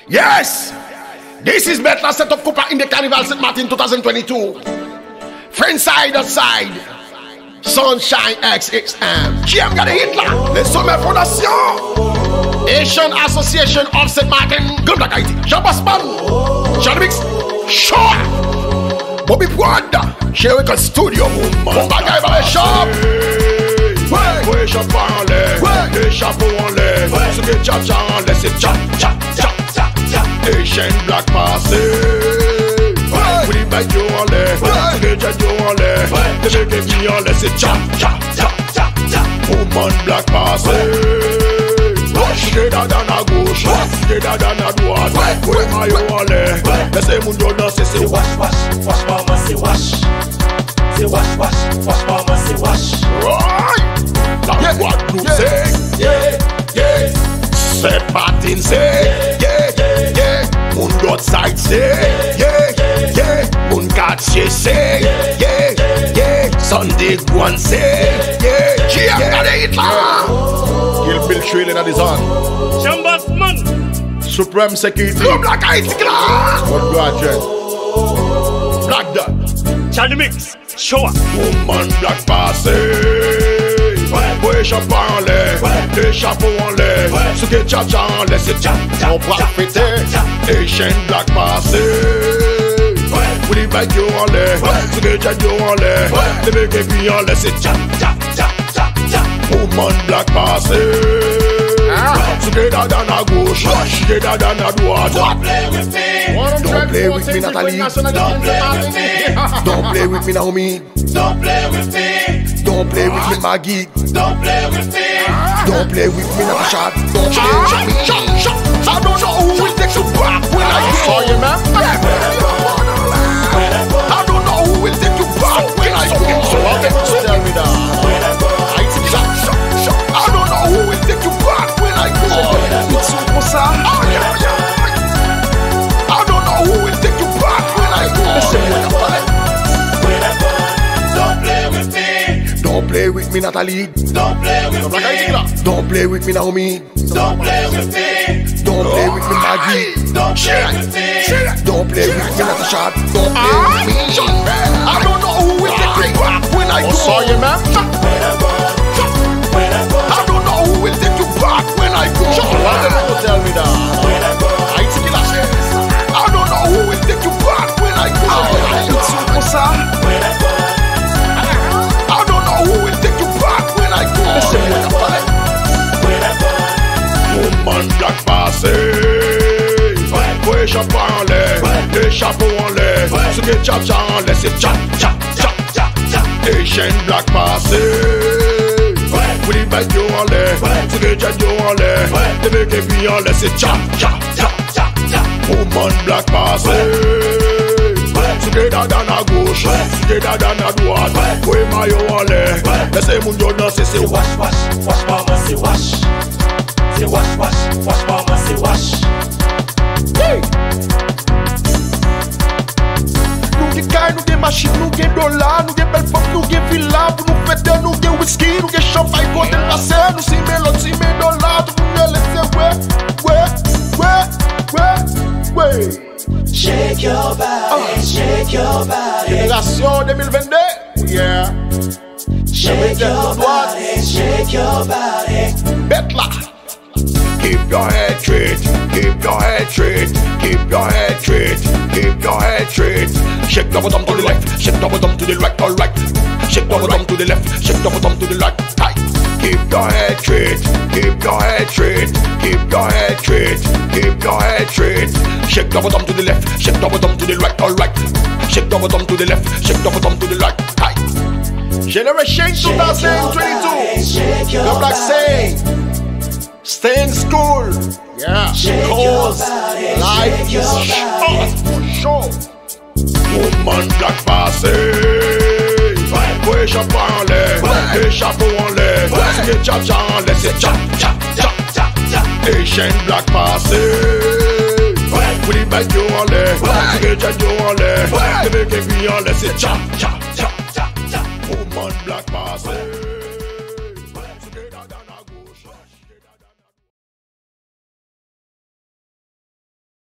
Yes! This is Maarten Setop Konpa in the Kanaval St. Maarten 2022. Friend side to side. Sunshine XXM. GM got a Hitler. Les sommets fondation. Asian Association of St. Maarten. Good luck, Haiti. Jean Basman. Jean Mix. Sure. Bobby Pwanda. Chez Wicked Studio. Mon bagay va les shop. Ouais, chapeau en l'air. Ouais, chapeau en l'air. Ce que tcha en l'air, c'est tcha. Asian black passé. Oui, les bagues en l'air. Ce que tcha en l'air. Les gens en l'air, c'est tcha. Woman black passé. J'étais dans la gauche, j'étais dans la droite. Oui, maillot en l'air. Laissez mon dos danser, c'est wash, maman, c'est wash. C'est wash, maman, c'est wash. La boîte nous c'est, yeah. C'est Maarten c'est, yeah. Mon l'autre side c'est, yeah. Mon quartier c'est, yeah. Sunday Guan c'est, yeah. GM got a Hitler. Kill Bill trailing at his hand. Jean Basman. Supreme Security. Go Black Haiti class. What graduate? Black Dot. Charlie Mix. Show up. Woman black passé. Ouais, chapeau en l'air. Les chapeaux en l'air. Ce que tcha en l'air, c'est tcha. On va fêter. Asian black passé. Oui, les bagues en l'air. Ce que tcha en l'air. Les bagues en l'air, c'est tcha. Woman black passé. Together dans la gauche, together dans la droite. Don't play with me. Don't play with me, Natalie. Don't play with me. Don't play with me, Naomi. Don't play with me. Don't play with me, Maggie. Don't play with me. Don't play with me, Natasha. Don't play with me. I don't know who will take you back when I go. You remember? I don't know who will take you back when I go. So tell me that. I don't know who will take you back when I go. I don't know who will take you back when I go. Don't play with me. Don't play with me, Natalie. Don't play with me. Don't play with me, Naomi. Don't play with me. Don't play with me, Maggie. Don't play with me. Don't play with me, Natasha. Don't play with me. I don't know who will take you back when I go. I don't know who will take you back when I go. Tell me that. I don't know who will take you back when I go. I don't know who will take you back when I go. Woman black passé. Ouais, chapeau en l'air. Les chapeaux en l'air. Ce que tcha en l'air, c'est tcha. Asian black passé. Oui, les bagues en l'air. Ce que tcha en l'air. Les bagues en l'air, c'est tcha. Woman black passé. Together dans la gauche, together dans la droite. Oui, maillot en l'air. Laissez mon dos danser, c'est wash, maman, c'est wash. C'est wash, maman, c'est wash. Nous gen kay, nous gen machine, nous gen dollar, nous gen belle femme, nous gen villa, pour nous fêter, nous gen whisky, nous gen champagne, côté passé, nous si l'autre, si $, tout nous laisser, ouais. Shake your body, shake your body. Génération 2022, yeah. Shake your body, shake your body. Betla. Keep your head straight, keep your head straight, keep your head straight, keep your head straight. Shake the bottom to the left, shake the bottom to the right, alright. Shake the bottom to the left, shake the bottom to the right, tight. Keep your head straight, keep your head straight, keep your head straight, keep your head straight. Shake the bottom to the left, shake the bottom to the right, alright. Shake the bottom to the left, shake the bottom to the right, tight. Generation 2022, the black saying, stay in school, yeah, cause life is short for sure. Woman black passé. Ouais, chapeau en l'air, les chapeaux en l'air. Ce que tcha en l'air, c'est tcha. Asian black passé. Oui, les bagues en l'air, ce que tcha en l'air. Les bagues en l'air, c'est tcha. Woman black passé.